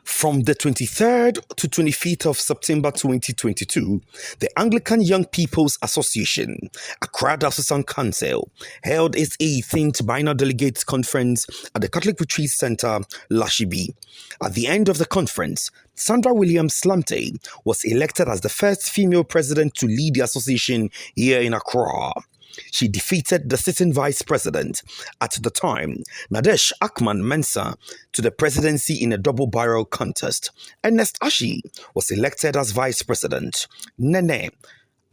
From the 23rd to 25th of September 2022, the Anglican Young People's Association, Accra Diocesan Council, held its 18th Biennial Delegates Conference at the Catholic Retreat Center, Lashibi. At the end of the conference, Sandra Williams Slamte was elected as the first female president to lead the association here in Accra. She defeated the sitting vice president at the time, Nadesh Akman Mensah, to the presidency in a double-barrel contest. Ernest Ashi was elected as vice president. Nene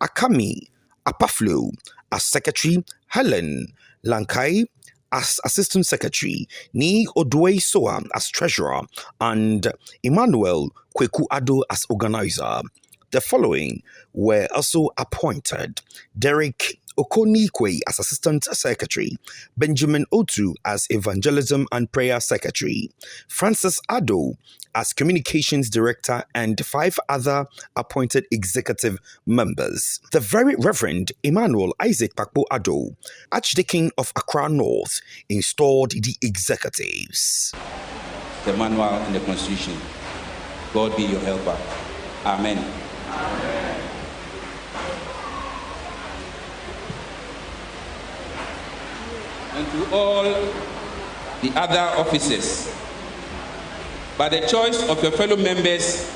Akami Apaflo as secretary. Helen Lankai as assistant secretary, Ni Odwe Soa as treasurer, and Emmanuel Kweku Ado as organizer. The following were also appointed: Derek Okonikwe as Assistant Secretary, Benjamin Otu as Evangelism and Prayer Secretary, Francis Ado as Communications Director, and 5 other appointed executive members. The Very Reverend Emmanuel Isaac Pakpo Ado, Archdeacon of Accra North, installed the executives. The manual and the Constitution. God be your helper. Amen. Amen. And to all the other officers, by the choice of your fellow members,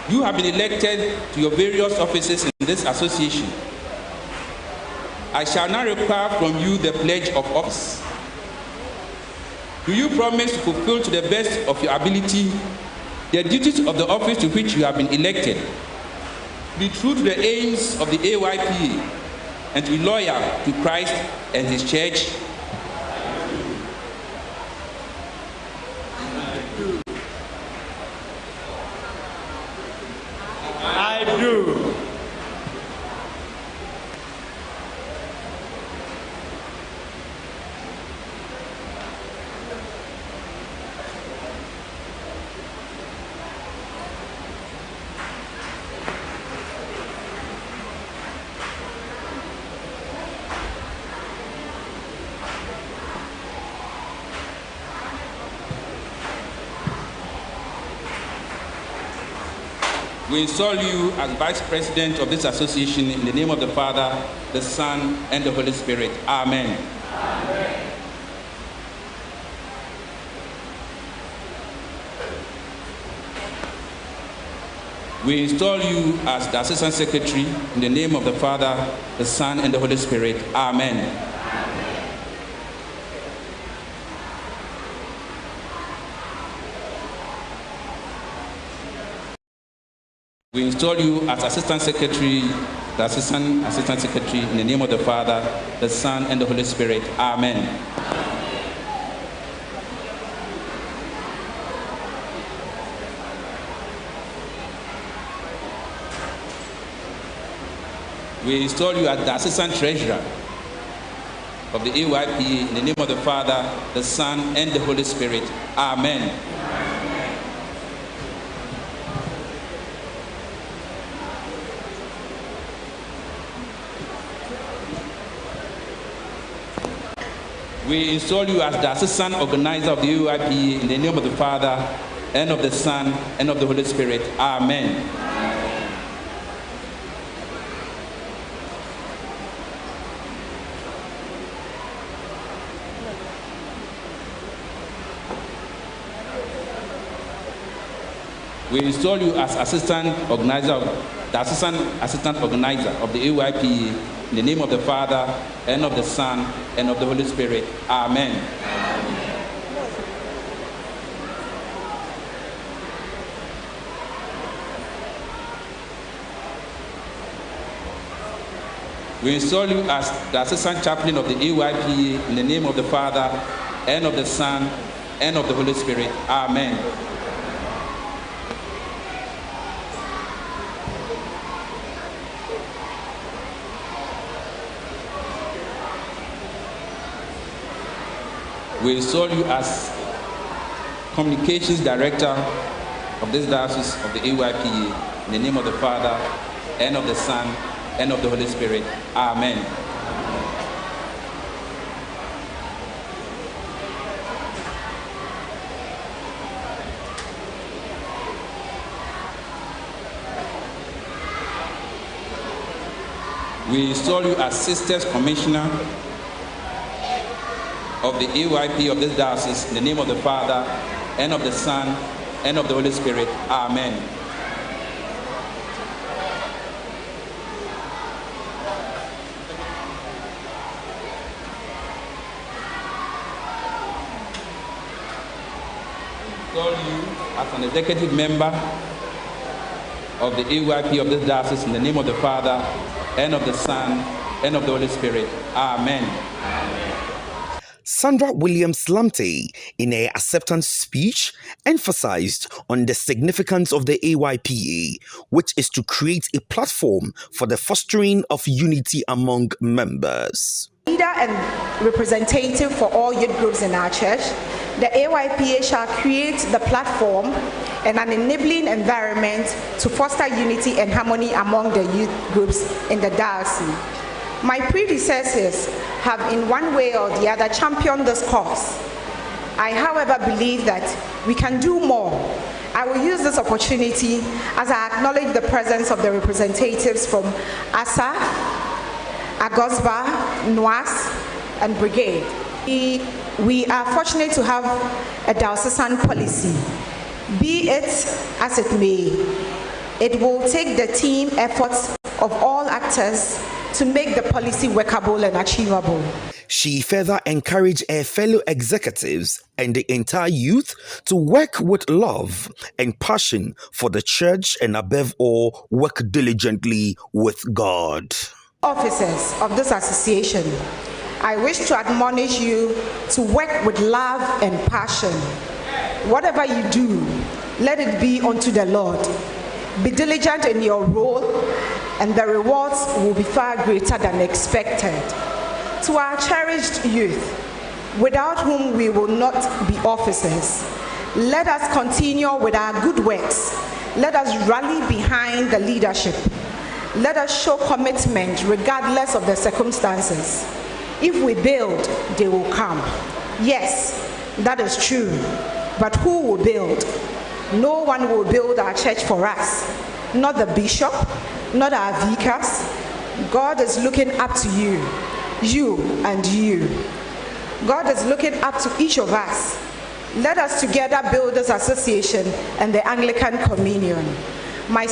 you have been elected to your various offices in this association. I shall now require from you the pledge of office. Do you promise to fulfill to the best of your ability the duties of the office to which you have been elected, be true to the aims of the AYPA, and to be loyal to Christ and His church? I do. We install you as Vice President of this association in the name of the Father, the Son, and the Holy Spirit. Amen. Amen. We install you as the Assistant Secretary in the name of the Father, the Son, and the Holy Spirit. Amen. We install you as Assistant Secretary, the Assistant Secretary in the name of the Father, the Son, and the Holy Spirit. Amen. We install you as the Assistant Treasurer of the AYPA in the name of the Father, the Son, and the Holy Spirit. Amen. We install you as the Assistant Organizer of the AYPA in the name of the Father, and of the Son, and of the Holy Spirit. Amen. We install you as Assistant Organizer, the Assistant Organizer of the AYPA in the name of the Father, and of the Son, and of the Holy Spirit. Amen. We install you as the Assistant Chaplain of the AYPA in the name of the Father, and of the Son, and of the Holy Spirit. Amen. We install you as Communications Director of this Diocese of the AYPA in the name of the Father, and of the Son, and of the Holy Spirit. Amen. We install you as Sisters Commissioner of the AYP of this diocese in the name of the Father, and of the Son, and of the Holy Spirit. Amen. Install you as an executive member of the AYP of this diocese in the name of the Father, and of the Son, and of the Holy Spirit. Amen. Sandra Williams-Lamptey, in her acceptance speech, emphasized on the significance of the AYPA, which is to create a platform for the fostering of unity among members. Leader and representative for all youth groups in our church, the AYPA shall create the platform and an enabling environment to foster unity and harmony among the youth groups in the diocese. My predecessors have in one way or the other championed this cause. I, however, believe that we can do more. I will use this opportunity as I acknowledge the presence of the representatives from ASA, Agosba, NOAS, and Brigade. We are fortunate to have a diocesan policy. Be it as it may, it will take the team efforts of all actors to make the policy workable and achievable. She further encouraged her fellow executives and the entire youth to work with love and passion for the church, and above all, work diligently with God. Officers of this association, I wish to admonish you to work with love and passion. Whatever you do, let it be unto the Lord. Be diligent in your role, and the rewards will be far greater than expected. To our cherished youth, without whom we will not be officers, let us continue with our good works. Let us rally behind the leadership. Let us show commitment regardless of the circumstances. If we build, they will come. Yes, that is true. But who will build? No one will build our church for us. Not the bishop, not our vicars. God is looking up to you. You and you. God is looking up to each of us. Let us together build this association and the Anglican Communion.